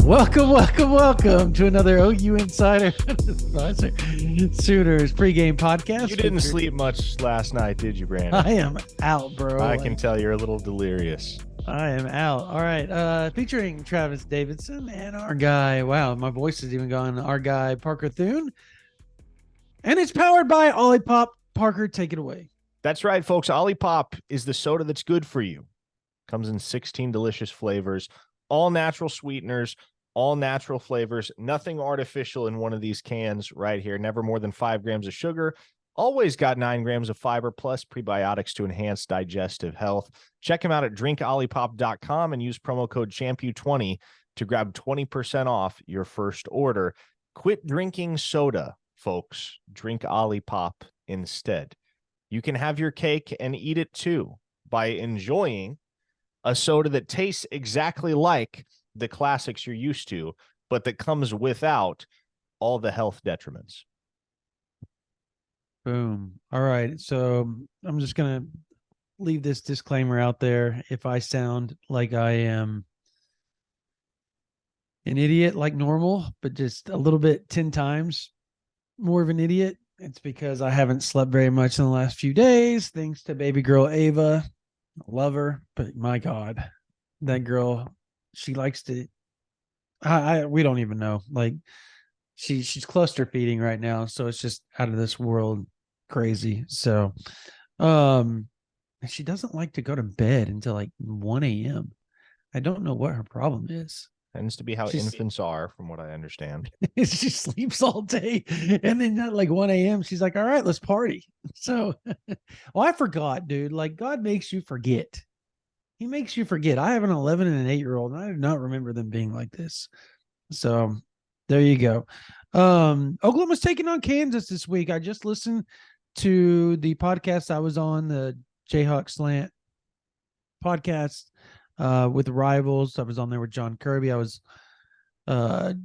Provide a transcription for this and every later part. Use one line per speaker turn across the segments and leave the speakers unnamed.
Welcome to another OU Insider Visor Sooners pregame podcast.
You didn't sleep much last night, did you, Brandon?
I am out, bro.
I can tell you're a little delirious.
I am out. All right. Featuring Travis Davidson and our guy. Wow, my voice is even gone. Our guy, Parker Thune. And it's powered by Olipop. Parker, take it away.
That's right, folks. Olipop is the soda that's good for you. Comes in 16 delicious flavors, all natural sweeteners, all natural flavors, nothing artificial in one of these cans right here. Never more than 5 grams of sugar. Always got 9 grams of fiber plus prebiotics to enhance digestive health. Check them out at drinkolipop.com and use promo code CHAMPU20 to grab 20% off your first order. Quit drinking soda, folks. Drink Olipop instead. You can have your cake and eat it too by enjoying a soda that tastes exactly like the classics you're used to, but that comes without all the health detriments.
Boom. All right. So I'm just going to leave this disclaimer out there. If I sound like I am an idiot like normal, but just a little bit 10 times more of an idiot, it's because I haven't slept very much in the last few days, thanks to baby girl Ava. I love her, but my God, that girl, she likes to, we don't even know. Like she's cluster feeding right now. So it's just out of this world crazy. So, she doesn't like to go to bed until like 1 a.m. I don't know what her problem is.
Tends to be how infants are, from what I understand.
She sleeps all day, and then at like 1 a.m. she's like, all right, let's party. So, well, I forgot, dude. Like, God makes you forget. He makes you forget. I have an 11 and an 8-year-old, and I do not remember them being like this. So there you go. Oklahoma's taking on Kansas this week. I just listened to the podcast I was on, the Jayhawk Slant podcast with Rivals. I was on there with John Kirby. I was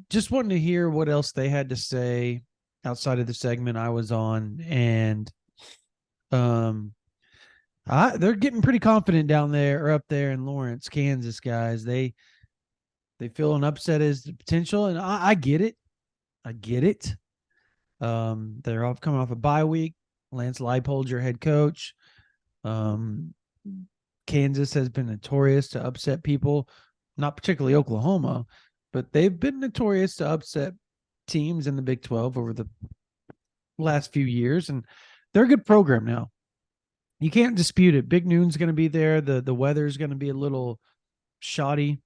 just wanting to hear what else they had to say outside of the segment I was on. And they're getting pretty confident down there or up there in Lawrence, Kansas, guys. They feel an upset as the potential, and I get it. I get it. They're off coming off a bye week. Lance Leipold, your head coach. Kansas has been notorious to upset people, not particularly Oklahoma, but they've been notorious to upset teams in the Big 12 over the last few years, and they're a good program now. You can't dispute it. Big Noon's going to be there. The weather's going to be a little shoddy,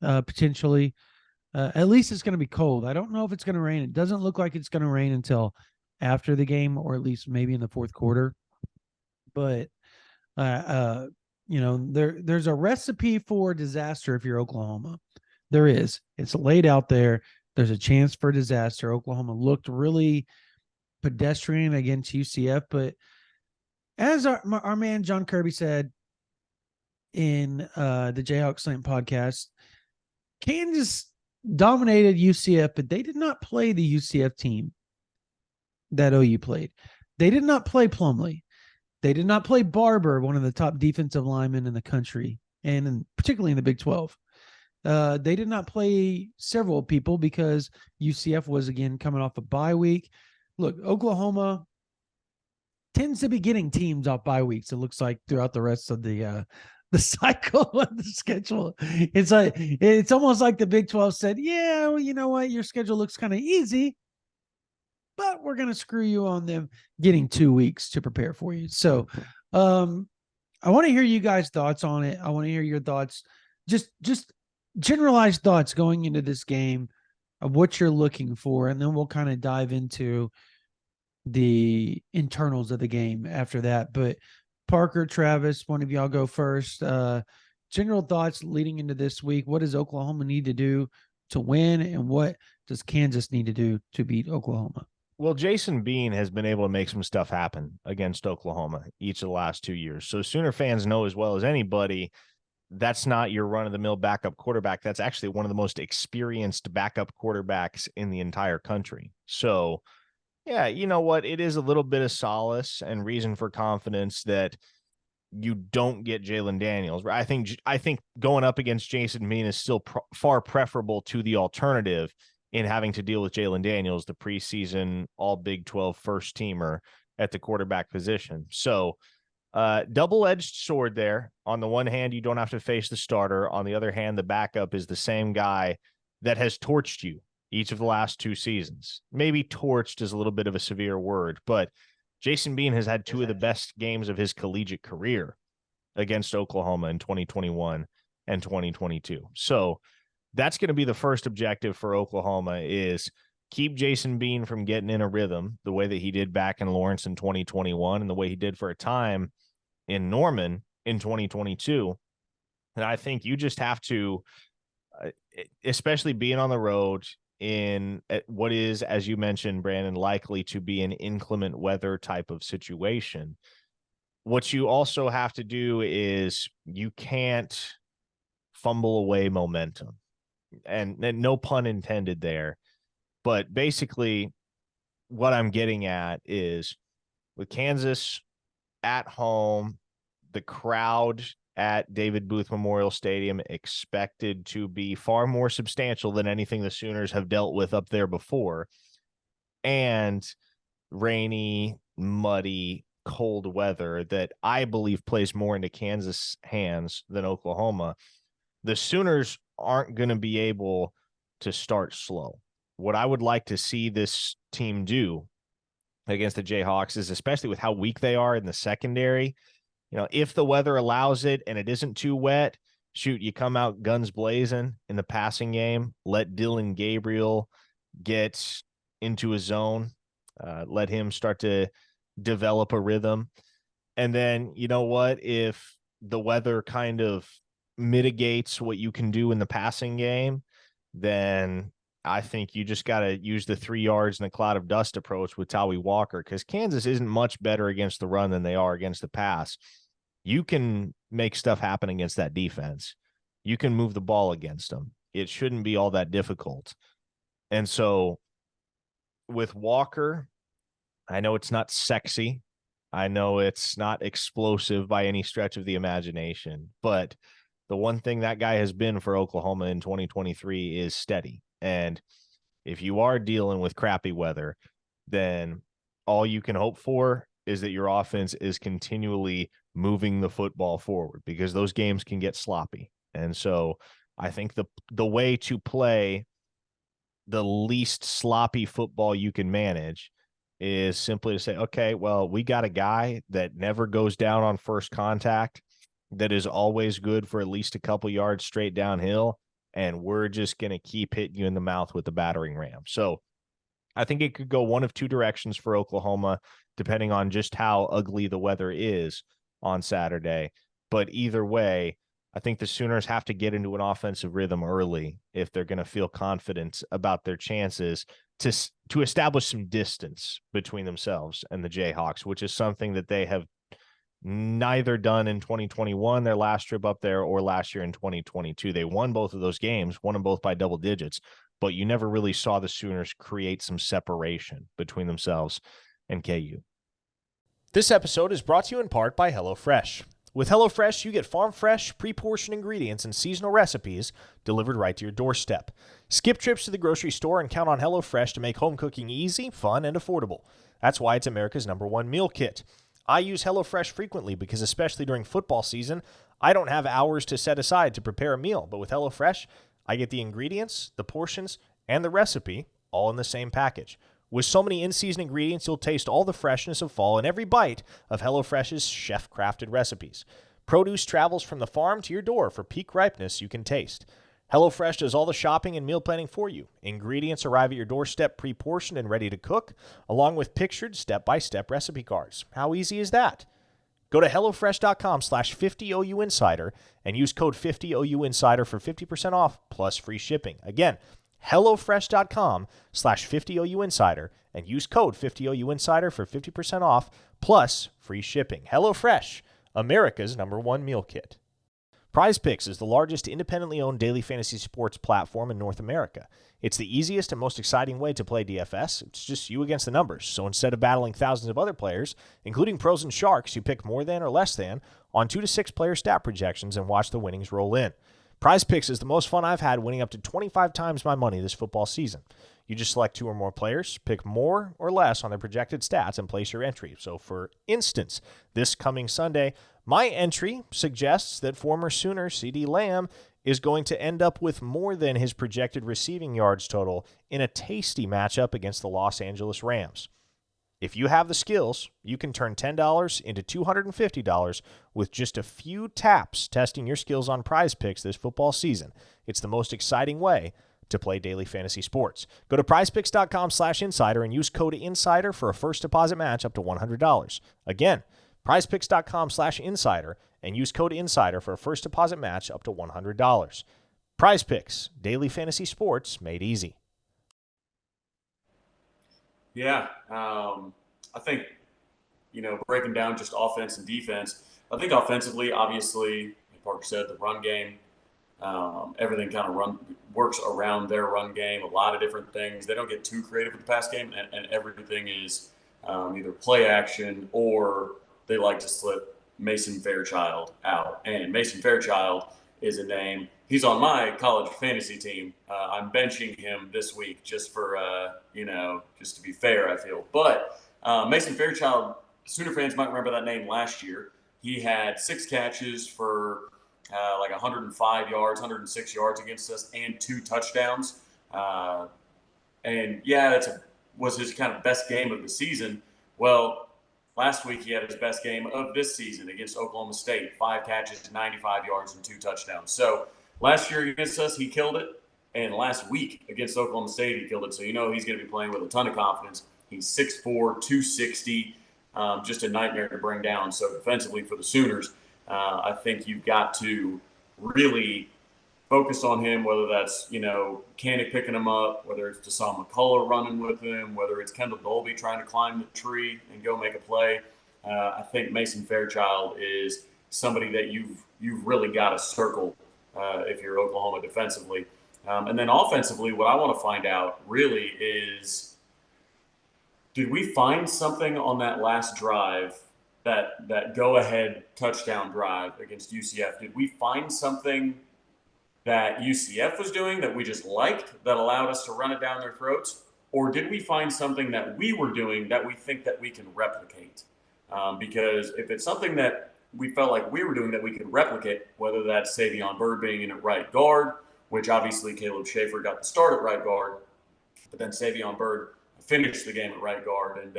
potentially. At least it's going to be cold. I don't know if it's going to rain. It doesn't look like it's going to rain until after the game, or at least maybe in the fourth quarter. But there's a recipe for disaster if you're Oklahoma. There is. It's laid out there. There's a chance for disaster. Oklahoma looked really pedestrian against UCF, but as our man John Kirby said in the Jayhawk Slant podcast, Kansas dominated UCF, but they did not play the UCF team that OU played. They did not play Plumlee. They did not play Barber, one of the top defensive linemen in the country, and particularly in the Big 12. They did not play several people because UCF was, again, coming off a bye week. Look, Oklahoma tends to be getting teams off bye weeks, it looks like, throughout the rest of the cycle of the schedule. It's almost like the Big 12 said, yeah, well, you know what? Your schedule looks kind of easy, but we're going to screw you on them getting 2 weeks to prepare for you. So I want to hear you guys' thoughts on it. I want to hear your thoughts, just generalized thoughts going into this game of what you're looking for. And then we'll kind of dive into the internals of the game after that. But Parker, Travis, one of y'all go first. General thoughts leading into this week. What does Oklahoma need to do to win, and what does Kansas need to do to beat Oklahoma?
Well, Jason Bean has been able to make some stuff happen against Oklahoma each of the last 2 years. So Sooner fans know as well as anybody, that's not your run-of-the-mill backup quarterback. That's actually one of the most experienced backup quarterbacks in the entire country. So, yeah, you know what? It is a little bit of solace and reason for confidence that you don't get Jalen Daniels. I think going up against Jason Bean is still far preferable to the alternative in having to deal with Jalen Daniels, the preseason all Big 12 first teamer at the quarterback position. So double-edged sword there. On the one hand, you don't have to face the starter. On the other hand, the backup is the same guy that has torched you each of the last 2 seasons. Maybe torched is a little bit of a severe word, but Jason Bean has had 2 of the best games of his collegiate career against Oklahoma in 2021 and 2022. So that's going to be the first objective for Oklahoma, is keep Jason Bean from getting in a rhythm the way that he did back in Lawrence in 2021 and the way he did for a time in Norman in 2022. And I think you just have to, especially being on the road in what is, as you mentioned, Brandon, likely to be an inclement weather type of situation. What you also have to do is you can't fumble away momentum, and no pun intended there. But basically what I'm getting at is, with Kansas at home, the crowd at David Booth Memorial Stadium expected to be far more substantial than anything the Sooners have dealt with up there before, and rainy, muddy, cold weather that I believe plays more into Kansas' hands than Oklahoma, the Sooners aren't going to be able to start slow. What I would like to see this team do against the Jayhawks is, especially with how weak they are in the secondary, if the weather allows it and it isn't too wet, shoot, you come out guns blazing in the passing game, let Dylan Gabriel get into a zone, let him start to develop a rhythm. And then, you know what, if the weather kind of mitigates what you can do in the passing game, then I think you just got to use the 3 yards in a cloud of dust approach with Tawi Walker, because Kansas isn't much better against the run than they are against the pass. You can make stuff happen against that defense. You can move the ball against them. It shouldn't be all that difficult. And so with Walker, I know it's not sexy. I know it's not explosive by any stretch of the imagination, but the one thing that guy has been for Oklahoma in 2023 is steady. And if you are dealing with crappy weather, then all you can hope for is that your offense is continually moving the football forward, because those games can get sloppy. And so I think the way to play the least sloppy football you can manage is simply to say, okay, well, we got a guy that never goes down on first contact, that is always good for at least a couple yards straight downhill, and we're just going to keep hitting you in the mouth with the battering ram. So I think it could go one of 2 directions for Oklahoma, depending on just how ugly the weather is on Saturday. But either way, I think the Sooners have to get into an offensive rhythm early if they're going to feel confident about their chances to establish some distance between themselves and the Jayhawks, which is something that they have neither done in 2021, their last trip up there, or last year in 2022. They won both of those games, won them both by double digits, but you never really saw the Sooners create some separation between themselves and KU.
This episode is brought to you in part by HelloFresh. With HelloFresh, you get farm-fresh, pre-portioned ingredients and seasonal recipes delivered right to your doorstep. Skip trips to the grocery store and count on HelloFresh to make home cooking easy, fun, and affordable. That's why it's America's #1 meal kit. I use HelloFresh frequently because, especially during football season, I don't have hours to set aside to prepare a meal. But with HelloFresh, I get the ingredients, the portions, and the recipe all in the same package. With so many in-season ingredients, you'll taste all the freshness of fall in every bite of HelloFresh's chef-crafted recipes. Produce travels from the farm to your door for peak ripeness you can taste. HelloFresh does all the shopping and meal planning for you. Ingredients arrive at your doorstep pre-portioned and ready to cook, along with pictured step-by-step recipe cards. How easy is that? Go to HelloFresh.com/50OUinsider and use code 50OUinsider for 50% off plus free shipping. Again, HelloFresh.com/50OUinsider and use code 50OUinsider for 50% off plus free shipping. HelloFresh, America's #1 meal kit. Prize Picks is the largest independently owned daily fantasy sports platform in North America. It's the easiest and most exciting way to play DFS. It's just you against the numbers. So instead of battling thousands of other players, including pros and sharks, you pick more than or less than on 2 to 6 player stat projections and watch the winnings roll in. Prize Picks is the most fun I've had, winning up to 25 times my money this football season. You just select 2 or more players, pick more or less on their projected stats, and place your entry. So for instance, this coming Sunday, my entry suggests that former Sooner CeeDee Lamb is going to end up with more than his projected receiving yards total in a tasty matchup against the Los Angeles Rams. If you have the skills, you can turn $10 into $250 with just a few taps testing your skills on Prize Picks this football season. It's the most exciting way to play daily fantasy sports. Go to prizepicks.com/insider and use code INSIDER for a first deposit match up to $100. Again, prizepicks.com/insider and use code INSIDER for a first deposit match up to $100. Prize Picks, daily fantasy sports made easy.
Yeah, I think, breaking down just offense and defense, I think offensively, obviously, like Parker said, the run game, everything kind of works around their run game, a lot of different things. They don't get too creative with the pass game, and everything is either play action or they like to slip Mason Fairchild out. And Mason Fairchild is a name. He's on my college fantasy team. I'm benching him this week just for, just to be fair, I feel. But Mason Fairchild, Sooner fans might remember that name last year. He had 6 catches for like 105 yards, 106 yards against us, and 2 touchdowns. And yeah, was his kind of best game of the season. Well, last week he had his best game of this season against Oklahoma State, 5 catches, 95 yards, and 2 touchdowns. So last year against us, he killed it. And last week against Oklahoma State, he killed it. So he's going to be playing with a ton of confidence. He's 6'4", 260, just a nightmare to bring down. So defensively for the Sooners, I think you've got to really focus on him, whether that's, Kanik picking him up, whether it's Deshaun McCullough running with him, whether it's Kendall Dolby trying to climb the tree and go make a play. I think Mason Fairchild is somebody that you've really got to circle if you're Oklahoma defensively. And then offensively, what I want to find out really is, did we find something on that last drive, that go-ahead touchdown drive against UCF? Did we find something that UCF was doing that we just liked that allowed us to run it down their throats? Or did we find something that we were doing that we think that we can replicate? Because if it's something that we felt like we were doing that we could replicate, whether that's Savion Byrd being in at right guard, which obviously Caleb Schaefer got the start at right guard, but then Savion Byrd finished the game at right guard. And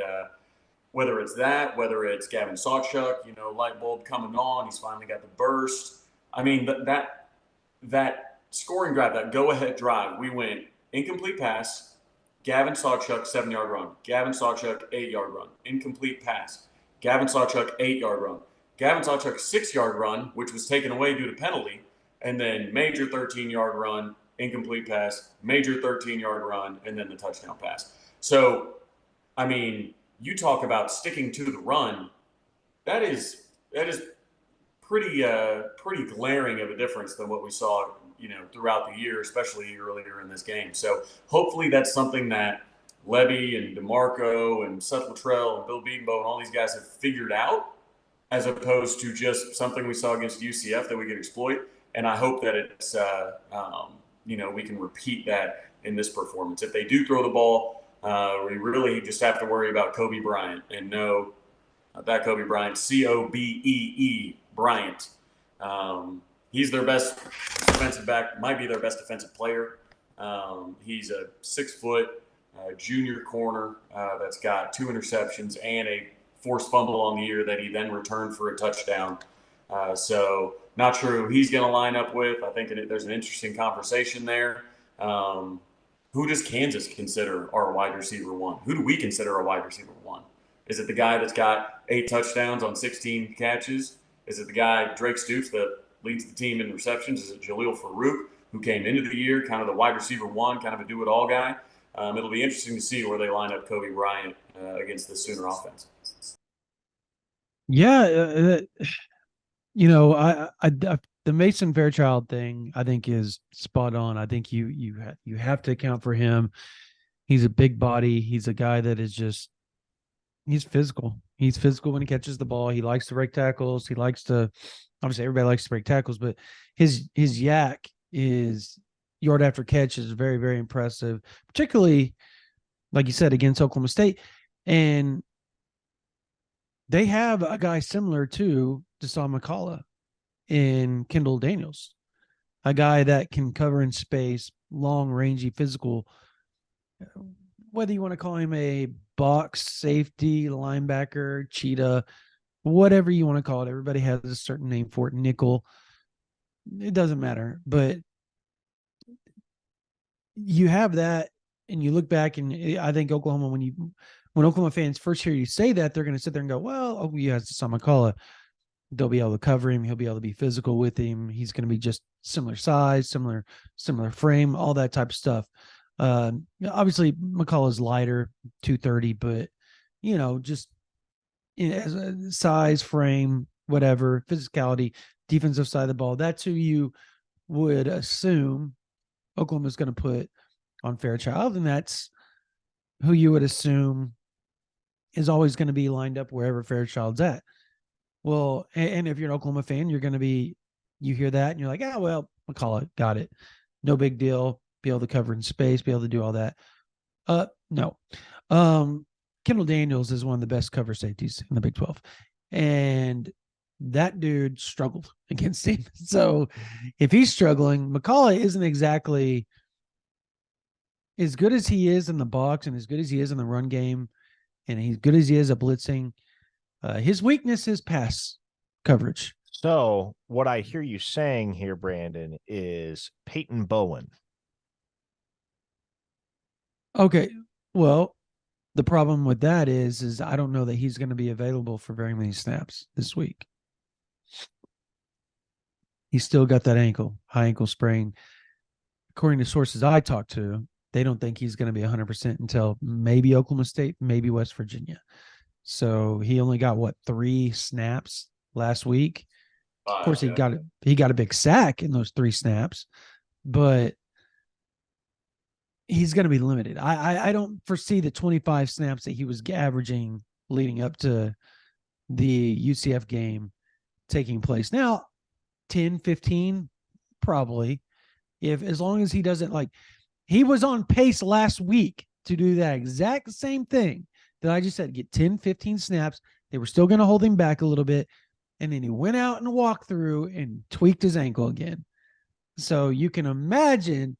whether it's that, whether it's Gavin Sawchuk, light bulb coming on, he's finally got the burst. I mean, that scoring drive, that go-ahead drive, we went incomplete pass, Gavin Sawchuk, 7-yard run. Gavin Sawchuk, 8-yard run. Incomplete pass. Gavin Sawchuk, 8-yard run. Gavin Sawchuk, 6-yard run, which was taken away due to penalty, and then major 13-yard run, incomplete pass, major 13-yard run, and then the touchdown pass. So, I mean, you talk about sticking to the run. That is pretty glaring of a difference than what we saw, throughout the year, especially earlier in this game. So hopefully that's something that Levy and DeMarco and Seth Luttrell and Bill Beatonbow and all these guys have figured out, as opposed to just something we saw against UCF that we could exploit. And I hope that it's, we can repeat that in this performance. If they do throw the ball, we really just have to worry about Kobe Bryant, and no, that Kobe Bryant, Cobee Bryant. He's their best defensive back, might be their best defensive player. He's a 6-foot junior corner that's got 2 interceptions and a forced fumble on the year that he then returned for a touchdown. So not sure who he's going to line up with. I think there's an interesting conversation there. Who does Kansas consider our wide receiver 1? Who do we consider our wide receiver 1? Is it the guy that's got 8 touchdowns on 16 catches? Is it the guy, Drake Stoops, that leads the team in receptions? Is it Jaleel Farouk, who came into the year kind of the wide receiver 1, kind of a do-it-all guy? It'll be interesting to see where they line up Kobe Bryant against the Sooner offense.
Yeah, I the Mason Fairchild thing, I think, is spot on. I think you have to account for him. He's a big body. He's a guy that is just he's physical. He's physical when he catches the ball. He likes to break tackles. He likes to obviously everybody likes to break tackles, but his yak is yard after catch is very, very impressive, particularly like you said against Oklahoma State. And they have a guy similar to Deshaun McCullough in Kendall Daniels, a guy that can cover in space, long, rangy, physical. Whether you want to call him a box safety, linebacker, cheetah, whatever you want to call it, everybody has a certain name for it. Nickel, it doesn't matter. But you have that, and you look back, and I think Oklahoma, when Oklahoma fans first hear you say that, they're going to sit there and go, "Well, oh, yeah, it's Deshaun McCullough. They'll be able to cover him. He'll be able to be physical with him. He's going to be just similar size, similar frame, all that type of stuff." Obviously, McCullough's lighter, 230, but just as a size, frame, whatever, physicality, defensive side of the ball. That's who you would assume Oklahoma's going to put on Fairchild, and that's who you would assume is always going to be lined up wherever Fairchild's at. Well, and if you're an Oklahoma fan, you're going to be, you hear that and you're like, "Ah, well, McCullough, got it. No big deal. Be able to cover in space, be able to do all that." No. Kendall Daniels is one of the best cover safeties in the Big 12. And that dude struggled against him. So if he's struggling, McCullough isn't exactly as good as he is in the box and as good as he is in the run game, and he's good as he is at blitzing. His weakness is pass coverage.
So what I hear you saying here, Brandon, is Peyton Bowen.
Okay. Well, the problem with that is I don't know that he's going to be available for very many snaps this week. He's still got that high ankle sprain. According to sources I talked to, they don't think he's going to be 100% until maybe Oklahoma State, maybe West Virginia. So he only got 3 snaps last week. Of course, he got a big sack in those 3 snaps, but he's going to be limited. I don't foresee the 25 snaps that he was averaging leading up to the UCF game taking place. Now, 10, 15, probably, as long as he doesn't he was on pace last week to do that exact same thing that I just said, get 10, 15 snaps. They were still going to hold him back a little bit. And then he went out and walked through and tweaked his ankle again. So you can imagine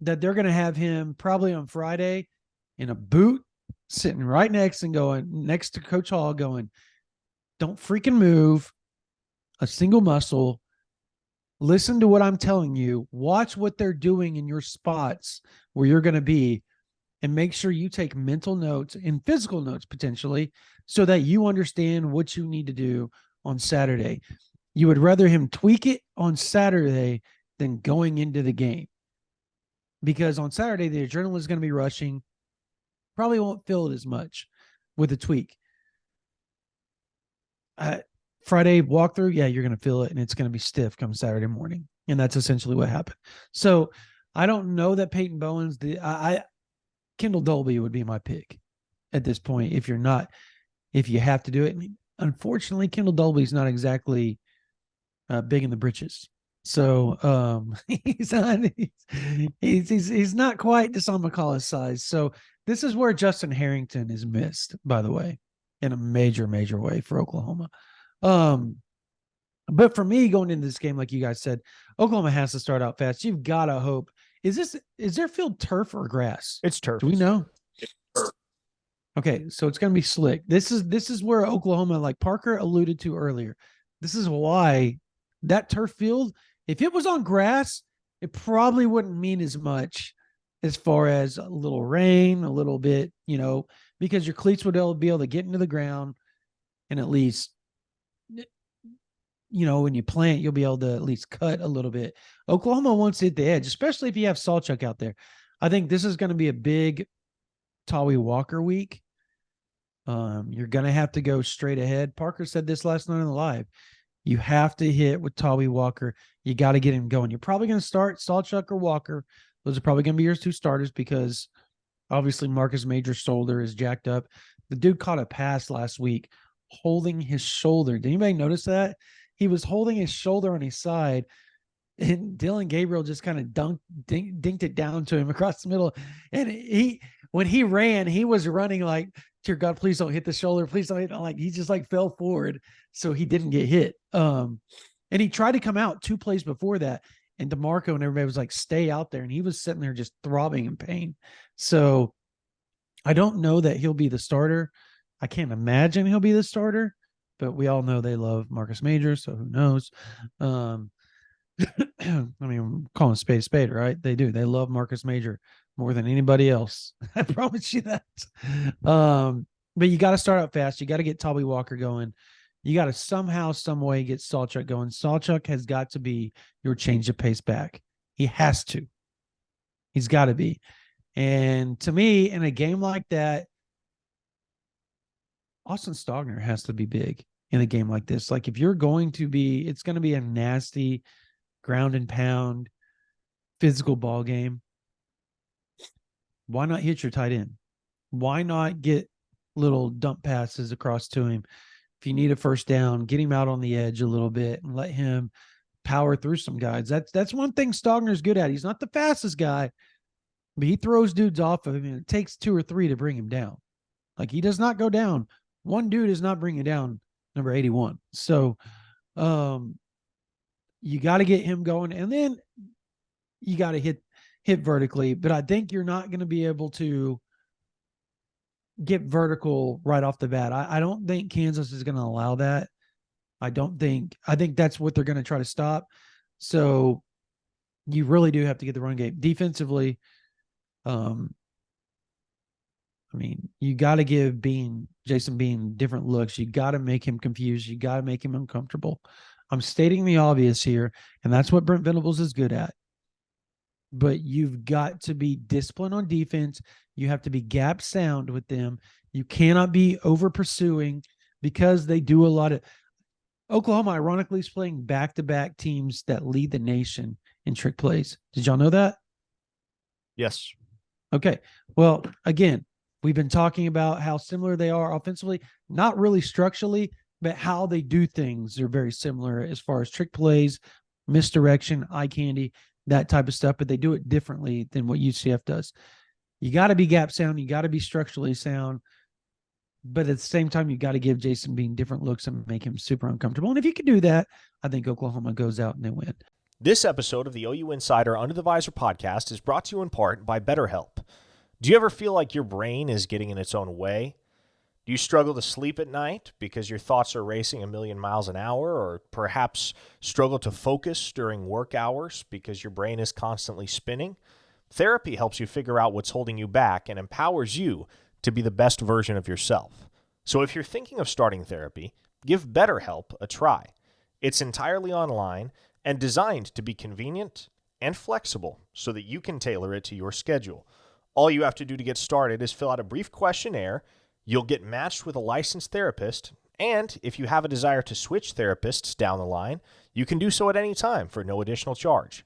that they're going to have him probably on Friday in a boot, sitting right next to Coach Hall going, "Don't freaking move a single muscle. Listen to what I'm telling you. Watch what they're doing in your spots where you're going to be, and make sure you take mental notes and physical notes potentially so that you understand what you need to do on Saturday." You would rather him tweak it on Saturday than going into the game, because on Saturday, the adrenaline is going to be rushing. Probably won't feel it as much with a tweak. Friday walkthrough, yeah, you're going to feel it, and it's going to be stiff come Saturday morning. And that's essentially what happened. So I don't know that Peyton Bowen's Kendall Dolby would be my pick at this point. If you have to do it. I mean, unfortunately, Kendall Dolby's not exactly big in the britches. So he's not quite Deshaun McCullough's size. So this is where Justin Harrington is missed, by the way, in a major, major way for Oklahoma. But for me, going into this game, like you guys said, Oklahoma has to start out fast. You've got to hope. Is their field turf or grass?
It's turf.
Do we know? Okay, so it's going to be slick. This is where Oklahoma, like Parker alluded to earlier, this is why that turf field, if it was on grass, it probably wouldn't mean as much as far as a little rain, a little bit, because your cleats would be able to get into the ground, and at least, when you plant, you'll be able to at least cut a little bit. Oklahoma wants to hit the edge, especially if you have Salchuk out there. I think this is going to be a big Tawi Walker week. You're going to have to go straight ahead. Parker said this last night on the live. You have to hit with Tolby Walker. You got to get him going. You're probably going to start Sawchuk or Walker. Those are probably going to be your two starters because obviously Marcus Major's shoulder is jacked up. The dude caught a pass last week holding his shoulder. Did anybody notice that? He was holding his shoulder on his side, and Dylan Gabriel just kind of dinked it down to him across the middle. And when he ran, he was running like, dear God, please don't hit the shoulder. Please don't hit. Like, he just like fell forward. So he didn't get hit. And he tried to come out 2 plays before that. And DeMarco and everybody was like, stay out there. And he was sitting there just throbbing in pain. So I don't know that he'll be the starter. I can't imagine he'll be the starter, but we all know they love Marcus Major. So who knows? I mean, calling spade a spade, right? They do. They love Marcus Major more than anybody else. I promise you that. But you got to start out fast. You got to get Tolby Walker going. You got to somehow, some way get Sawchuk going. Sawchuk has got to be your change of pace back. He has to. He's got to be. And to me, in a game like that, Austin Stogner has to be big in a game like this. Like, if you're going to be, it's going to be a nasty ground and pound physical ball game. Why not hit your tight end? Why not get little dump passes across to him? If you need a first down, get him out on the edge a little bit and let him power through some guys. That's one thing Stogner's good at. He's not the fastest guy, but he throws dudes off of him, and it takes 2 or 3 to bring him down. Like, he does not go down. One dude is not bringing down number 81. So you got to get him going, and then you got to hit vertically. But I think you're not going to be able to get vertical right off the bat. I don't think Kansas is going to allow that. I think that's what they're going to try to stop. So you really do have to get the run game. Defensively, I mean, you got to give Jason Bean different looks. You got to make him confused. You got to make him uncomfortable. I'm stating the obvious here, and that's what Brent Venables is good at. But you've got to be disciplined on defense. You have to be gap sound with them. You cannot be over pursuing, because they do a lot of Oklahoma, ironically, is playing back-to-back teams that lead the nation in trick plays. Did y'all know that?
Yes.
Okay. Well, again, we've been talking about how similar they are offensively, not really structurally, but how they do things are very similar as far as trick plays, misdirection, eye candy, that type of stuff, but they do it differently than what UCF does. You got to be gap sound. You got to be structurally sound. But at the same time, you got to give Jason Bean different looks and make him super uncomfortable. And if you can do that, I think Oklahoma goes out and they win.
This episode of the OU Insider Under the Visor podcast is brought to you in part by BetterHelp. Do you ever feel like your brain is getting in its own way? Do you struggle to sleep at night because your thoughts are racing a million miles an hour, or perhaps struggle to focus during work hours because your brain is constantly spinning? Therapy helps you figure out what's holding you back and empowers you to be the best version of yourself. So if you're thinking of starting therapy, give BetterHelp a try. It's entirely online and designed to be convenient and flexible so that you can tailor it to your schedule. All you have to do to get started is fill out a brief questionnaire. You'll get matched with a licensed therapist, and if you have a desire to switch therapists down the line, you can do so at any time for no additional charge.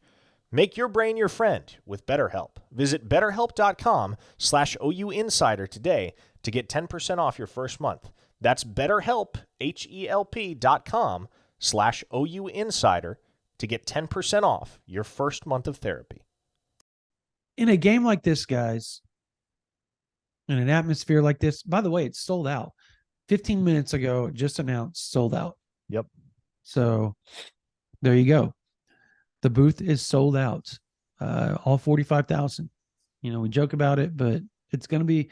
Make your brain your friend with BetterHelp. Visit BetterHelp.com/OU Insider today to get 10% off your first month. That's BetterHelp, HELP.com/OU Insider to get 10% off your first month of therapy.
In a game like this, guys, in an atmosphere like this, by the way, it's sold out. 15 minutes ago, just announced sold out.
Yep.
So there you go. The booth is sold out. All 45,000. You know, we joke about it, but it's going to be.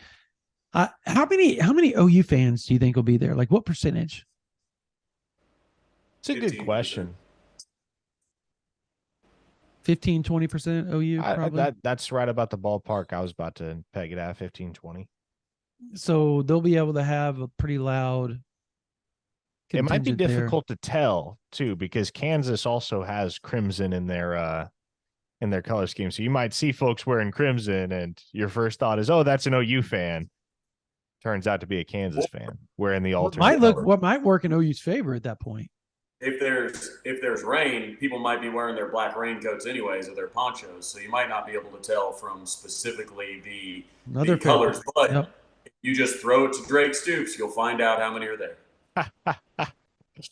How many OU fans do you think will be there? Like, what percentage?
It's a good question.
15, 20% OU, probably.
That's right about the ballpark. I was about to peg it at 15, 20.
So they'll be able to have a pretty loud.
It might be
contingent there.
difficult to tell too, because Kansas also has crimson in their color scheme. So you might see folks wearing crimson, and your first thought is, "Oh, that's an OU fan." Turns out to be a Kansas fan wearing the alternate.
What might work in OU's favor at that point.
if there's rain, people might be wearing their black raincoats anyways or their ponchos, so you might not be able to tell from specifically
Another
the
fair
colors.
point.
But
Yep.
if you just throw it to Drake Stoops, you'll find out how many are there.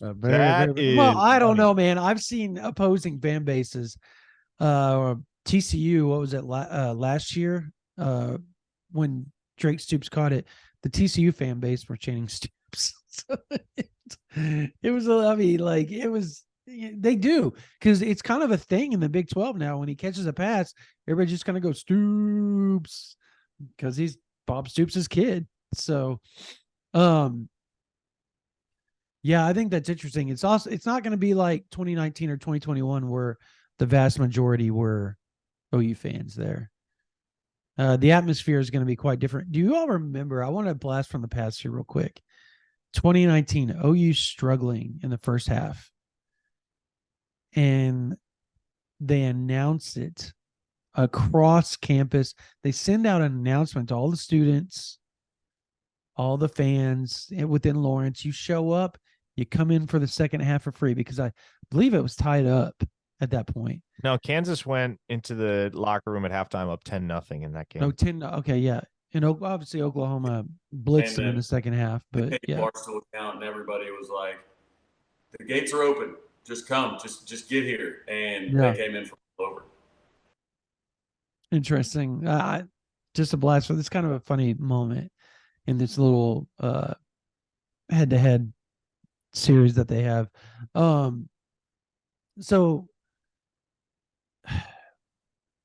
Very,
That
very well.
is
I don't
funny.
know, man. I've seen opposing fan bases. TCU, what was it last year? When Drake Stoops caught it, the TCU fan base were chanting Stoops. So it was, I mean, like it was. They do, because it's kind of a thing in the Big 12 now. When he catches a pass, everybody just kind of goes Stoops because he's Bob Stoops' kid. So, yeah, I think that's interesting. It's not going to be like 2019 or 2021 where the vast majority were OU fans there. The atmosphere is going to be quite different. Do you all remember? I want to blast from the past here real quick. 2019, OU struggling in the first half, and they announce it across campus. They send out an announcement to all the students, all the fans within Lawrence. You show up, you come in for the second half for free, because I believe it was tied up at that point.
No, Kansas went into the locker room at halftime up 10-0 in that game.
No, 10. Okay, yeah. And obviously Oklahoma blitzed them in the second half, but yeah.
Barstool account, and everybody was like, "The gates are open. Just come. Just get here." And
Yeah.
they came in from all over.
Interesting. Just a blast for this, kind of a funny moment in this little head-to-head series that they have. So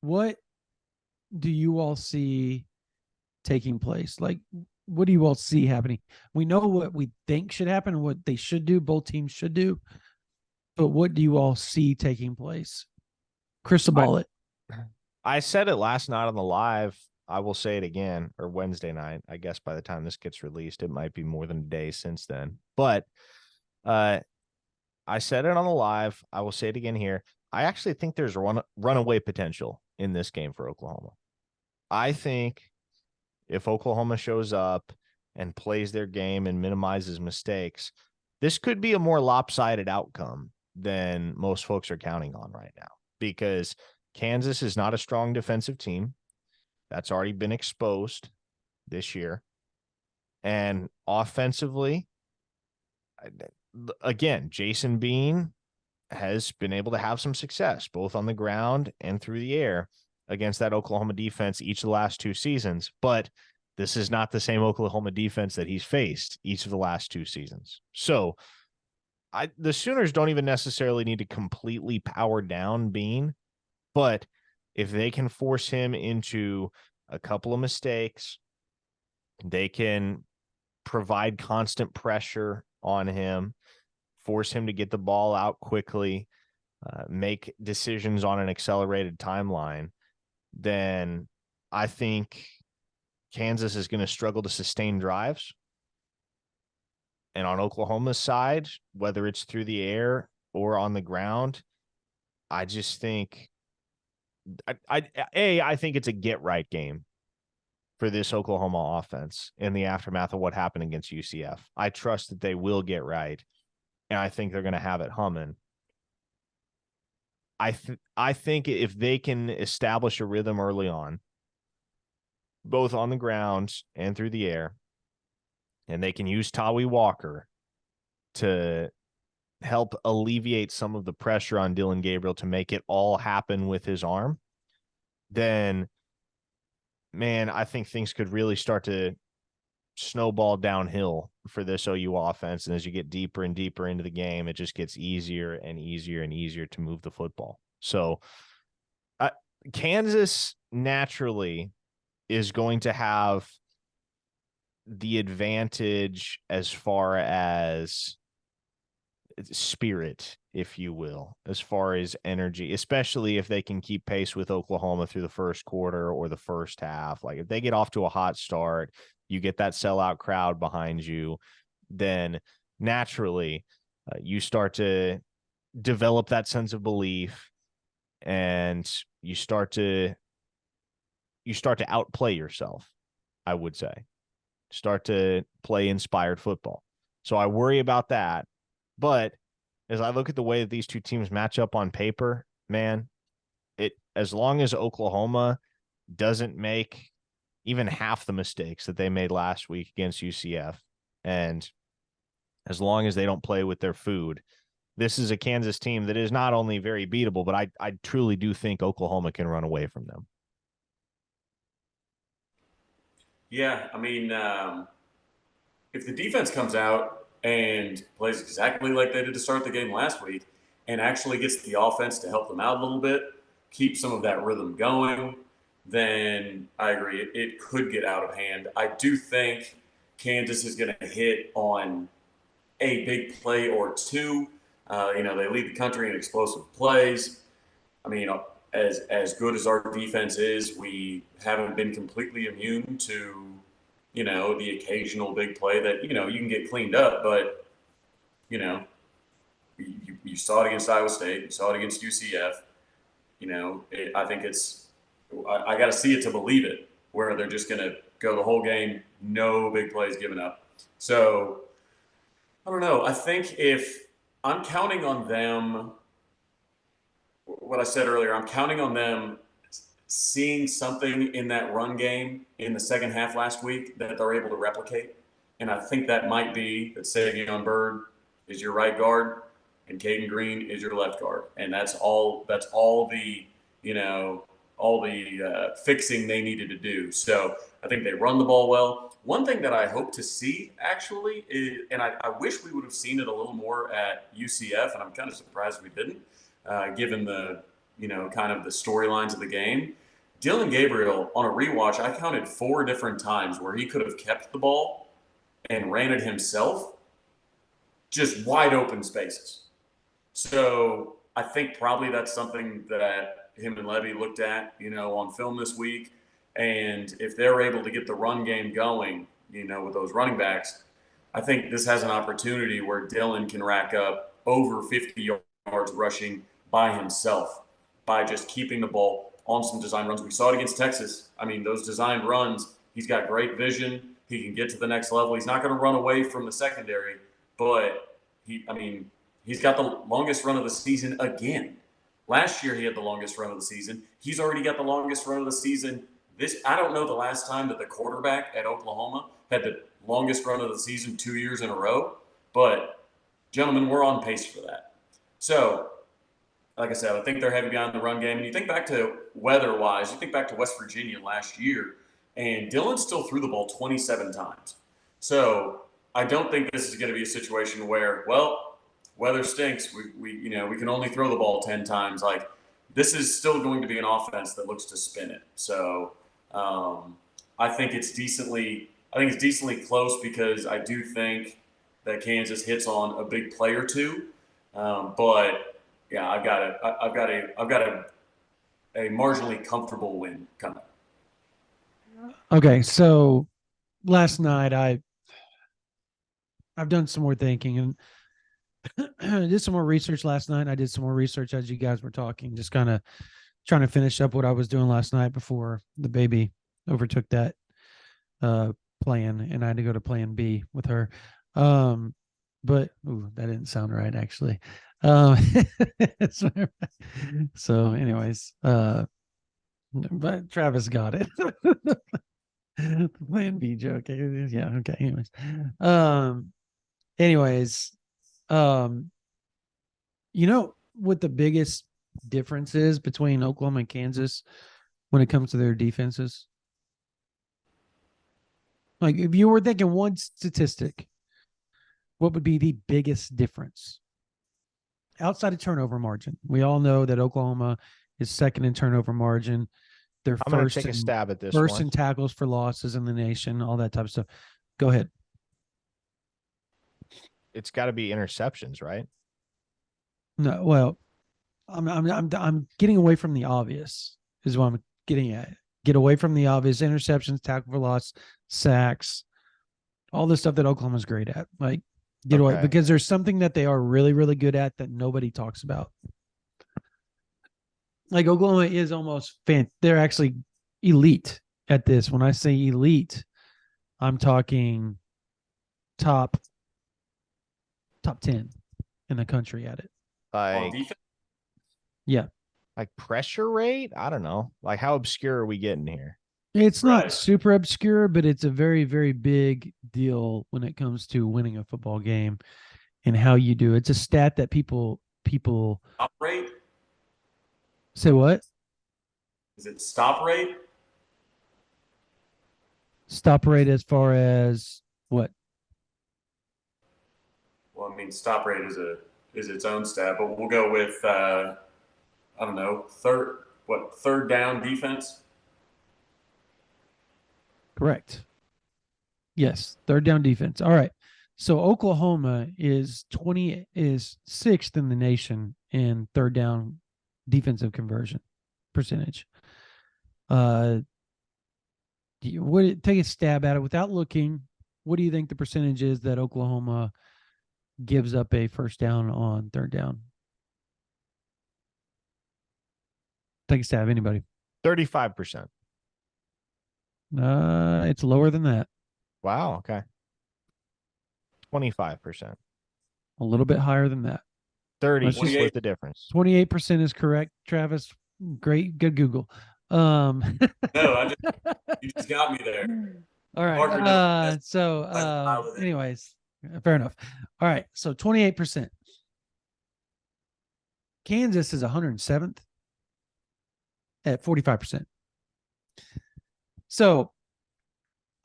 what do you all see taking place? Like, what do you all see happening? We know what we think should happen, what they should do, both teams should do, but what do you all see taking place? Crystal ball it.
I said it last night on the live. I will say it again, or Wednesday night. I guess by the time this gets released, it might be more than a day since then. But I said it on the live. I will say it again here. I actually think there's runaway potential in this game for Oklahoma. I think if Oklahoma shows up and plays their game and minimizes mistakes, this could be a more lopsided outcome than most folks are counting on right now, because Kansas is not a strong defensive team. That's already been exposed this year. And offensively, again, Jason Bean has been able to have some success both on the ground and through the air against that Oklahoma defense each of the last two seasons. But this is not the same Oklahoma defense that he's faced each of the last two seasons. So the Sooners don't even necessarily need to completely power down Bean, but if they can force him into a couple of mistakes, they can provide constant pressure on him, force him to get the ball out quickly, make decisions on an accelerated timeline, then I think Kansas is going to struggle to sustain drives. And on Oklahoma's side, whether it's through the air or on the ground, I just think I think it's a get-right game for this Oklahoma offense in the aftermath of what happened against UCF. I trust that they will get right, and I think they're going to have it humming. I think if they can establish a rhythm early on, both on the ground and through the air, and they can use Tawi Walker to help alleviate some of the pressure on Dylan Gabriel to make it all happen with his arm, then, man, I think things could really start to snowball downhill for this OU offense. And as you get deeper and deeper into the game, it just gets easier and easier and easier to move the football. So Kansas naturally is going to have the advantage as far as spirit, if you will, as far as energy, especially if they can keep pace with Oklahoma through the first quarter or the first half. Like if they get off to a hot start, you get that sellout crowd behind you, then naturally you start to develop that sense of belief, and you start to outplay yourself, I would say. Start to play inspired football. So I worry about that. But as I look at the way that these two teams match up on paper, man, as long as Oklahoma doesn't make even half the mistakes that they made last week against UCF, and as long as they don't play with their food, this is a Kansas team that is not only very beatable, but I truly do think Oklahoma can run away from them.
Yeah, I mean, if the defense comes out and plays exactly like they did to start the game last week and actually gets the offense to help them out a little bit, keep some of that rhythm going, then I agree. It could get out of hand. I do think Kansas is going to hit on a big play or two. They lead the country in explosive plays. I mean, as good as our defense is, we haven't been completely immune to, the occasional big play that, you can get cleaned up. But, you saw it against Iowa State. You saw it against UCF. I think I got to see it to believe it, where they're just going to go the whole game, no big plays given up. So, I don't know. I think if I'm counting on them, what I said earlier, I'm counting on them seeing something in that run game in the second half last week that they're able to replicate. And I think that might be that Savion Byrd is your right guard and Caden Green is your left guard. And that's all the, fixing they needed to do. So I think they run the ball well. One thing that I hope to see actually is, and I wish we would have seen it a little more at UCF, and I'm kind of surprised we didn't, given the, kind of the storylines of the game. Dylan Gabriel, on a rewatch, I counted 4 different times where he could have kept the ball and ran it himself, just wide open spaces. So I think probably that's something that him and Levy looked at, on film this week. And if they're able to get the run game going, with those running backs, I think this has an opportunity where Dylan can rack up over 50 yards rushing by himself by just keeping the ball on some design runs. We saw it against Texas. I mean, those designed runs, he's got great vision. He can get to the next level. He's not going to run away from the secondary, but he's got the longest run of the season again. Last year, he had the longest run of the season. He's already got the longest run of the season. I don't know the last time that the quarterback at Oklahoma had the longest run of the season 2 years in a row, but gentlemen, we're on pace for that. So, like I said, I think they're heavy behind the run game. And you think back to weather-wise, you think back to West Virginia last year, and Dylan still threw the ball 27 times. So I don't think this is going to be a situation where, well, weather stinks. We can only throw the ball 10 times. Like, this is still going to be an offense that looks to spin it. So I think it's decently close, because I do think that Kansas hits on a big play or two. But yeah, I've got a marginally comfortable win coming.
Okay, so last night I've done some more thinking and I did some more research last night. I did some more research as you guys were talking, just kind of trying to finish up what I was doing last night before the baby overtook that plan, and I had to go to plan B with her. But that didn't sound right, actually. So anyways, but Travis got it. Plan B joke. Yeah. Okay. Anyways, what the biggest difference is between Oklahoma and Kansas when it comes to their defenses? Like, if you were thinking one statistic, what would be the biggest difference? Outside of turnover margin. We all know that Oklahoma is second in turnover margin. They're
I'm going to take a stab at this
first in tackles for losses in the nation, all that type of stuff. Go ahead.
It's got to be interceptions, right?
No, well, I'm getting away from the obvious is what I'm getting at. Get away from the obvious: interceptions, tackle for loss, sacks, all the stuff that Oklahoma's great at. Like, get away, because there's something that they are really, really good at that nobody talks about. Like, Oklahoma is almost they're actually elite at this. When I say elite, I'm talking top 10 in in the country at it.
On
Like,
defense,
Yeah.
like pressure rate? I don't know. Like, how obscure are we getting here?
It's not
Right.
super obscure, but it's a very, very big deal when it comes to winning a football game and how you do. It's a stat that people
stop rate.
say what?
Is it stop rate?
Stop rate as far as what?
Well, I mean, stop rate is its own stat, but we'll go with I don't know, third down defense.
Correct. Yes, third down defense. All right. So Oklahoma is 6th in the nation in third down defensive conversion percentage. Take a stab at it without looking? What do you think the percentage is that Oklahoma gives up a first down on third down? Take a stab, anybody.
35%.
It's lower than that.
Wow. Okay. 25%.
A little bit higher than that.
30.
Let's
Split
just-
the difference.
28% is correct, Travis. Great, good Google.
No, you just got me there.
All right.
Parker does- with it.
Anyways, fair enough. All right. So 28%. Kansas is 107th at 45%. So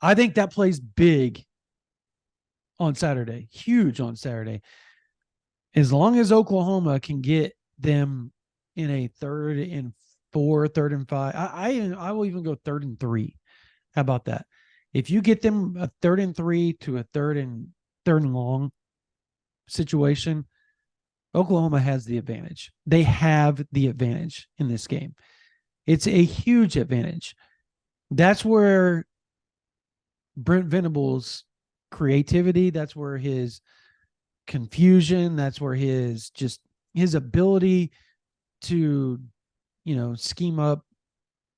I think that plays big on Saturday, huge on Saturday. As long as Oklahoma can get them in a 3rd and 4, 3rd and 5, I will even go 3rd and 3. How about that? If you get them a 3rd and 3 to a third and long situation, Oklahoma has the advantage. They have the advantage in this game. It's a huge advantage. That's where Brent Venables' creativity, that's where his confusion, that's where his ability to, scheme up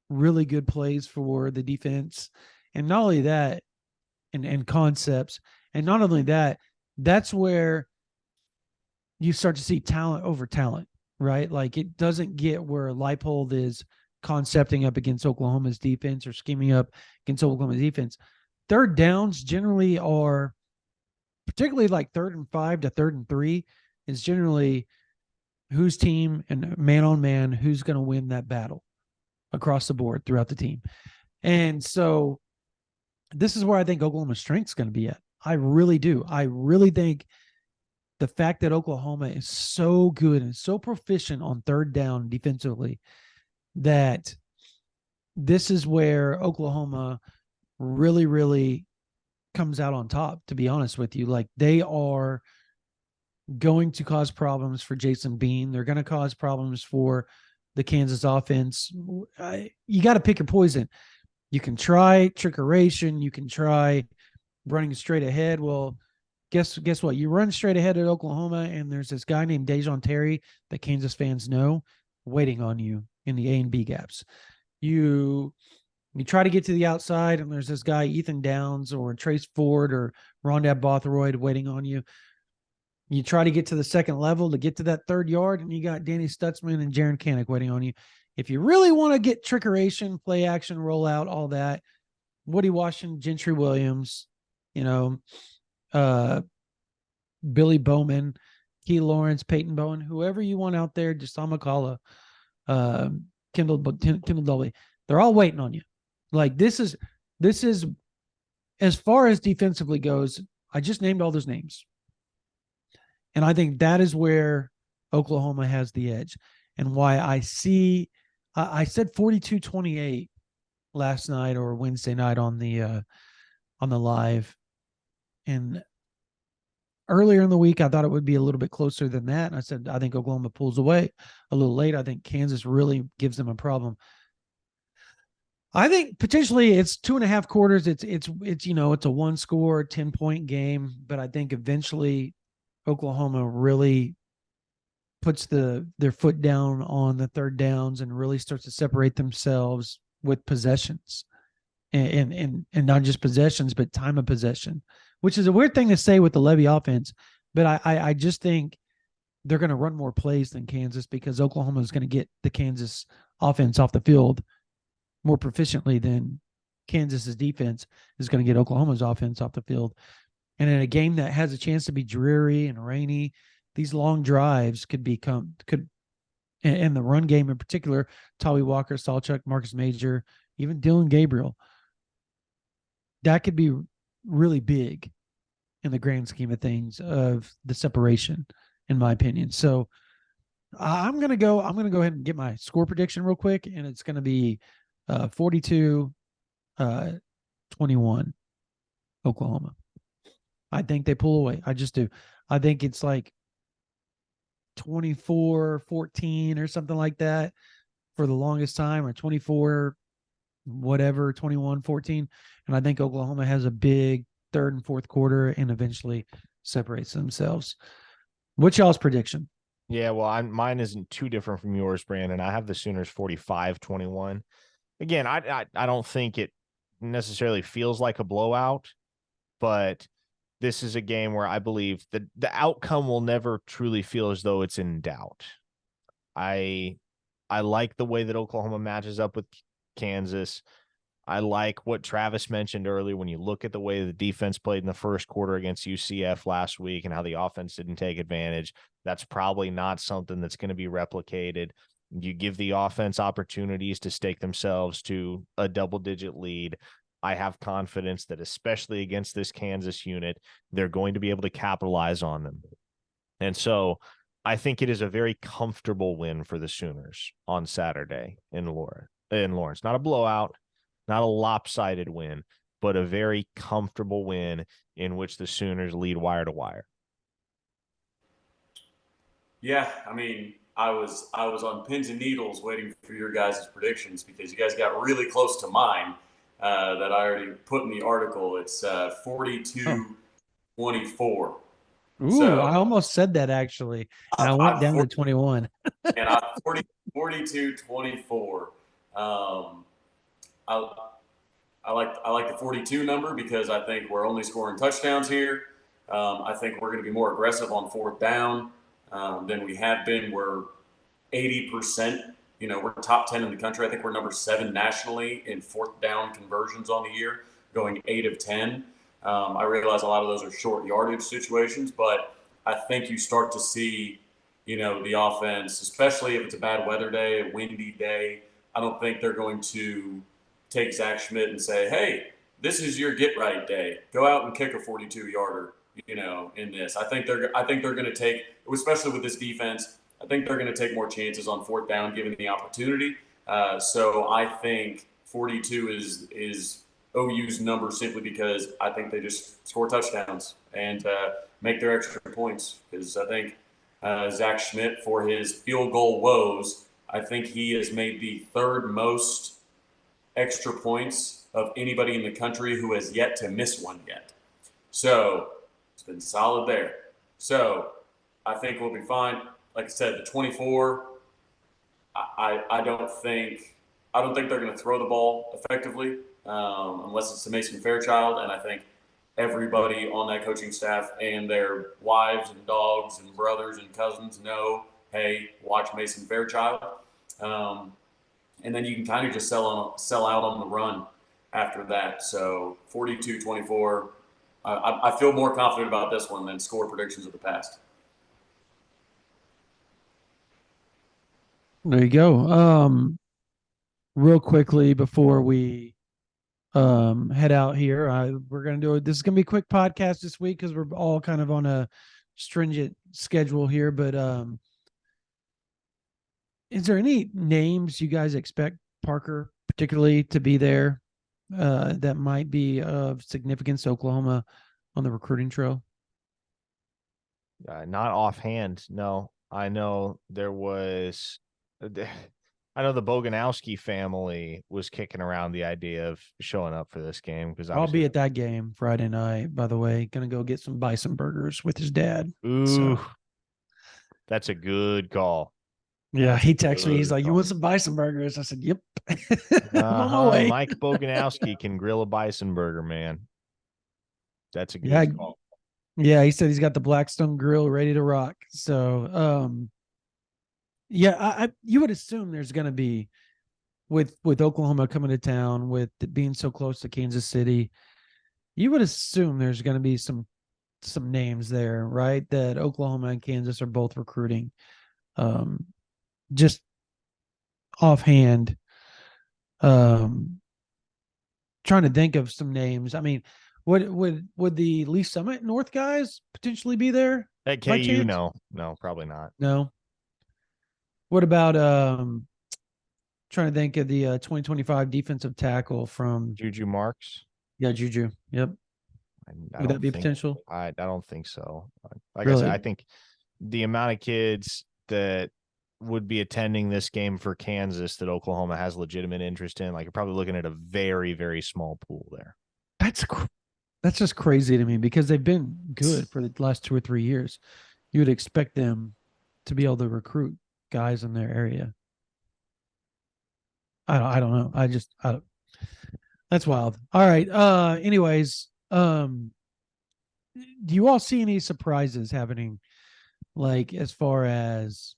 really good plays for the defense. And not only that, and concepts, and not only that, that's where you start to see talent over talent, right? Like, it doesn't get where Leipold is concepting up against Oklahoma's defense or scheming up against Oklahoma's defense. Third downs generally are, particularly like 3rd and 5 to 3rd and 3, is generally whose team and man on man, who's going to win that battle across the board throughout the team. And so this is where I think Oklahoma's strength is going to be at. I really do. I really think the fact that Oklahoma is so good and so proficient on third down defensively, that this is where Oklahoma really, really comes out on top, to be honest with you. Like, they are going to cause problems for Jason Bean. They're going to cause problems for the Kansas offense. You got to pick your poison. You can try trickeration. You can try running straight ahead. Well, guess what? You run straight ahead at Oklahoma, and there's this guy named Dejon Terry that Kansas fans know waiting on you in the A and B gaps. You try to get to the outside, and there's this guy, Ethan Downs or Trace Ford or Rondell Bothroyd waiting on you. You try to get to the second level to get to that 3rd yard, and you got Danny Stutzman and Jaron Kanek waiting on you. If you really want to get trickeration, play action, roll out, all that, Woody Washington, Gentry Williams, Billy Bowman, Key Lawrence, Peyton Bowen, whoever you want out there, just Amakala, Kendall Dolby, they're all waiting on you. Like, this is as far as defensively goes. I just named all those names. And I think that is where Oklahoma has the edge, and why I said 42-28 last night or Wednesday night on the live. And earlier in the week, I thought it would be a little bit closer than that. And I said, I think Oklahoma pulls away a little late. I think Kansas really gives them a problem. I think potentially it's 2.5 quarters. It's a 1 score, 10-point game, but I think eventually Oklahoma really puts their foot down on the third downs and really starts to separate themselves with possessions, and not just possessions, but time of possession, which is a weird thing to say with the Levy offense. But I just think they're going to run more plays than Kansas because Oklahoma is going to get the Kansas offense off the field more proficiently than Kansas's defense is going to get Oklahoma's offense off the field. And in a game that has a chance to be dreary and rainy, these long drives could and the run game in particular, Tolly Walker, Salchuk, Marcus Major, even Dylan Gabriel, that could be really big in the grand scheme of things of the separation, in my opinion. So I'm gonna go ahead and get my score prediction real quick, and it's gonna be 42-21 Oklahoma. I think they pull away. I just do. I think it's like 24-14 or something like that for the longest time, or 24 whatever, 21-14. And I think Oklahoma has a big third and fourth quarter and eventually separates themselves. What's y'all's prediction?
Yeah, well, mine isn't too different from yours, Brandon. I have the Sooners 45-21. Again, I don't think it necessarily feels like a blowout, but this is a game where I believe that the outcome will never truly feel as though it's in doubt. I like the way that Oklahoma matches up with Kansas. I like what Travis mentioned earlier when you look at the way the defense played in the first quarter against UCF last week and how the offense didn't take advantage. That's probably not something that's going to be replicated. You give the offense opportunities to stake themselves to a double-digit lead. I have confidence that especially against this Kansas unit, they're going to be able to capitalize on them. And so I think it is a very comfortable win for the Sooners on Saturday in Lawrence. Not a blowout, not a lopsided win, but a very comfortable win in which the Sooners lead wire to wire.
Yeah, I mean, I was on pins and needles waiting for your guys' predictions because you guys got really close to mine that I already put in the article. It's 42-24.
Ooh,
So
I almost said that actually, and I went down to 21.
And I'm 42-24. I like the 42 number because I think we're only scoring touchdowns here. I think we're going to be more aggressive on fourth down than we have been. We're 80%. We're top 10 in the country. I think we're number 7 nationally in fourth down conversions on the year, going 8 of 10. I realize a lot of those are short yardage situations, but I think you start to see, the offense, especially if it's a bad weather day, a windy day. I don't think they're going to take Zach Schmidt and say, hey, this is your get right day. Go out and kick a 42-yarder, in this. I think they're going to take, especially with this defense, I think they're going to take more chances on fourth down given the opportunity. So I think 42 is OU's number simply because I think they just score touchdowns and make their extra points. Because I think Zach Schmidt, for his field goal woes, I think he has made the third most extra points of anybody in the country who has yet to miss one yet. So it's been solid there. So I think we'll be fine. Like I said, the 24, I don't think they're going to throw the ball effectively unless it's to Mason Fairchild. And I think everybody on that coaching staff and their wives and dogs and brothers and cousins know, hey, watch Mason Fairchild. And then you can kind of just sell out on the run after that. So 42-24, I feel more confident about this one than score predictions of the past.
There you go. Real quickly before we head out here, we're going to this is going to be a quick podcast this week because we're all kind of on a stringent schedule here, but is there any names you guys expect, Parker, particularly to be there that might be of significance to Oklahoma on the recruiting trail?
Not offhand, no. I know there was I know the Boganowski family was kicking around the idea of showing up for this game because
I'll be at that game Friday night, by the way. Gonna go get some bison burgers with his dad.
Ooh, that's a good call.
Yeah, he texted me. He's like, "You want some bison burgers?" I said, "Yep." I'm on my way.
Mike Boganowski can grill a bison burger, man. That's a good call.
Yeah, he said he's got the Blackstone grill ready to rock. So, yeah, you would assume there's going to be with Oklahoma coming to town, with it being so close to Kansas City, you would assume there's going to be some names there, right? That Oklahoma and Kansas are both recruiting. Just offhand, um, trying to think of some names. I mean, would the Lee Summit North guys potentially be there
At
by
KU,
chance?
no, probably not.
No. What about trying to think of the 2025 defensive tackle from
Juju Marks.
Juju. Yep.
I
Would that
don't
be
think
potential?
I don't think so. Like I said,
Really?
I think the amount of kids that would be attending this game for Kansas that Oklahoma has legitimate interest in, like you're probably looking at a very, very small pool there.
That's just crazy to me because they've been good for the last 2 or 3 years. You would expect them to be able to recruit guys in their area. I don't know. That's wild. All right. Anyways, do you all see any surprises happening, like as far as,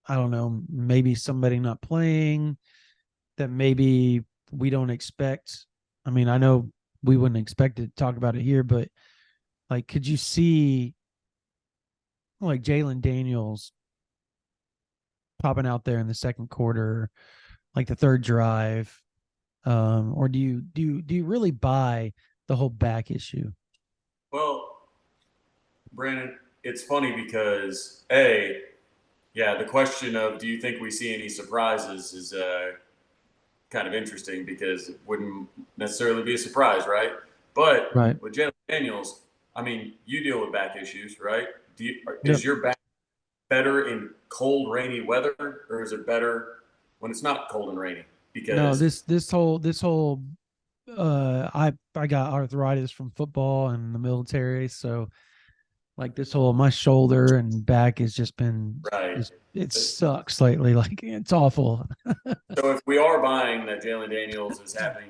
I don't know, maybe somebody not playing that maybe we don't expect? I mean, I know we wouldn't expect to talk about it here, but like, could you see like Jalen Daniels popping out there in the second quarter, like the third drive? Or do you really buy the whole back issue?
Well, Brandon, it's funny because yeah, the question of do you think we see any surprises is kind of interesting because it wouldn't necessarily be a surprise, right? But
Right.
with Jalen Daniels, I mean, you deal with back issues, right?
Yep.
Is your back better in cold, rainy weather, or is it better when it's not cold and rainy?
No,
Because
this whole I got arthritis from football and the military, so like this whole my shoulder and back has just been
right.
just it sucks lately. Like it's awful.
So if we are buying that Jalen Daniels is having,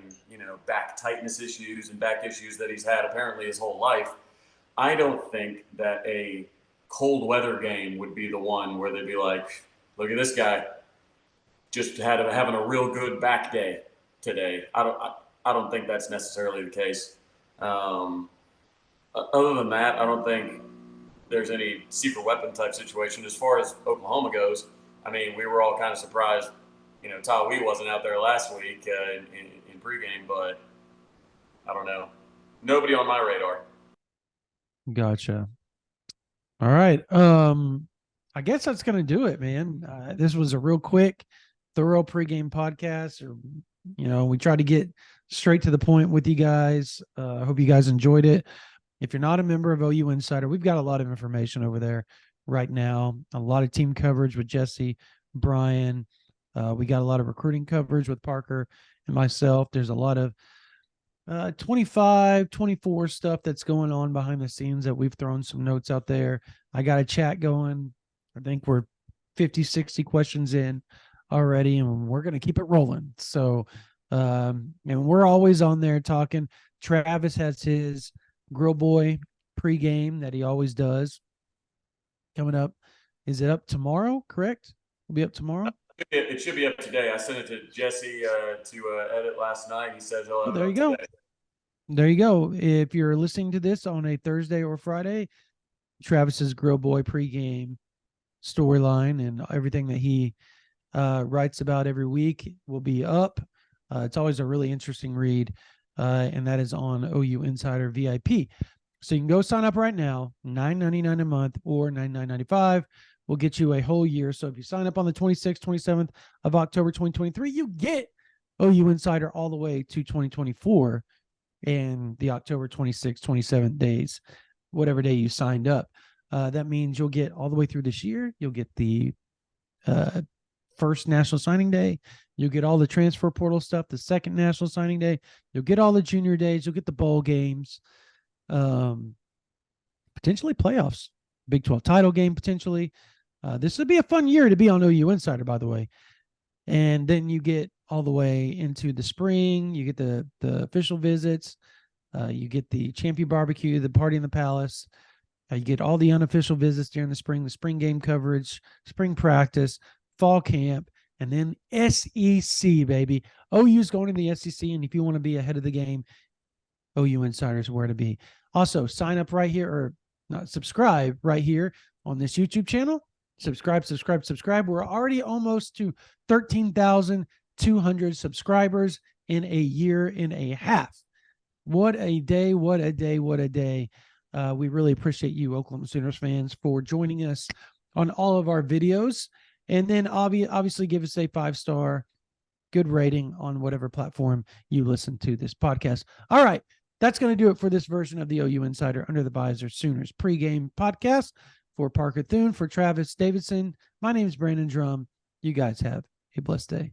back tightness issues and back issues that he's had apparently his whole life, I don't think that a cold weather game would be the one where they'd be like, look at this guy, just having a real good back day today. I don't think that's necessarily the case. Um, Other than that, I don't think there's any secret weapon type situation as far as Oklahoma goes. I mean, we were all kind of surprised, Tawee wasn't out there last week in pregame, but I don't know. Nobody on my radar.
Gotcha. All right. I guess that's gonna do it, man. This was a real quick, thorough pregame podcast. Or, we tried to get straight to the point with you guys. I hope you guys enjoyed it. If you're not a member of OU Insider, we've got a lot of information over there right now. A lot of team coverage with Jesse, Brian. We got a lot of recruiting coverage with Parker and myself. There's a lot of 25, 24 stuff that's going on behind the scenes that we've thrown some notes out there. I got a chat going. I think we're 50, 60 questions in already, and we're going to keep it rolling. So, and we're always on there talking. Travis has his Grill Boy pregame that he always does coming up. Is it up tomorrow? Correct? Will be up tomorrow.
It should be up today. I sent it to Jesse to edit last night. He said he'll have
There
it
you
up
go.
today.
There you go. If you're listening to this on a Thursday or Friday, Travis's Grill Boy pregame storyline and everything that he writes about every week will be up. It's always a really interesting read, and that is on OU Insider VIP. So you can go sign up right now, $9.99 a month or $99.95. We'll get you a whole year. So if you sign up on the 26th, 27th of October 2023, you get OU Insider all the way to 2024 and the October 26th, 27th days, whatever day you signed up. That means you'll get all the way through this year. You'll get the first National Signing Day. You'll get all the transfer portal stuff, the second National Signing Day. You'll get all the junior days. You'll get the bowl games, potentially playoffs, Big 12 title game potentially. This would be a fun year to be on OU Insider, by the way. And then you get all the way into the spring. You get the official visits. You get the Champion Barbecue, the Party in the Palace. You get all the unofficial visits during the spring game coverage, spring practice, fall camp, and then SEC, baby. OU's going to the SEC, and if you want to be ahead of the game, OU Insiders where to be. Also, sign up right here, or not, subscribe right here on this YouTube channel. Subscribe. We're already almost to 13,200 subscribers in a year and a half. What a day, what a day, what a day. We really appreciate you, Oklahoma Sooners fans, for joining us on all of our videos. And then obviously give us a 5-star good rating on whatever platform you listen to this podcast. All right, that's going to do it for this version of the OU Insider Under the Visor Sooners pregame podcast. For Parker Thune, for Travis Davidson, my name is Brandon Drum. You guys have a blessed day.